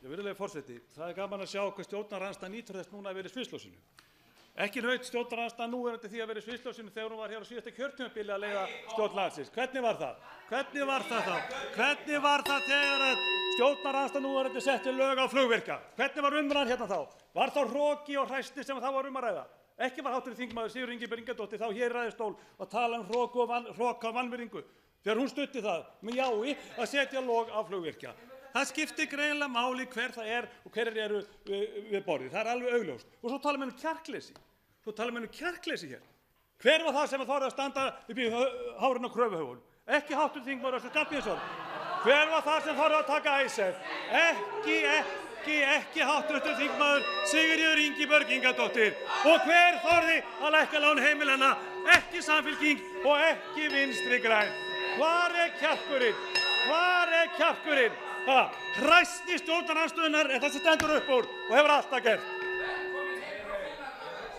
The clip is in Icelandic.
Virðulegi forseti, það gaman að sjá hvað stjórnarandstaðan nýtur þess núna að vera í sviðsljósinu. Ekki naut stjórnarandstaðan núverandi því að vera í sviðsljósinu þegar hún var hér á síðasta kjörtímabili að leiða stjórn landsins. Hvernig var það? Hvernig var það þá? Hvernig var það þegar að stjórnarandstaðan núverandi setti lög á flugvirkja? Hvernig var umræðan hérna þá? Var þá hroki og hræsni sem það var að ræða? Ekki var hv. þingmaður Sigríður Ingibjörg Ingadóttir þá hér í ræðustól að tala hroka og vanvirðingu þegar hún studdi það með jái að setja lög á flugvirkja. Það skiptir greinilega máli hver það og hverjir eru við borðið. Það alveg augljóst. Og svo tala menn kjarkleysi. Hér. Hver var það sem þorði að standa upp í hárinu á kröfuhöfum? Ekki hv. þingmaður Össur Skarphéðinsson. Hver var það sem þorði að taka Icesave? Ekki hv. þingmaður Sigríður Ingibjörg Ingadóttir. Og hver þorði að lækka lán heimilanna? Ekki Samfylking og ekki Vinstri græn. Hvar kjarkurinn? Hræsni stjórnarandstöðunnar er það sem stendur upp úr og hefur alltaf gert.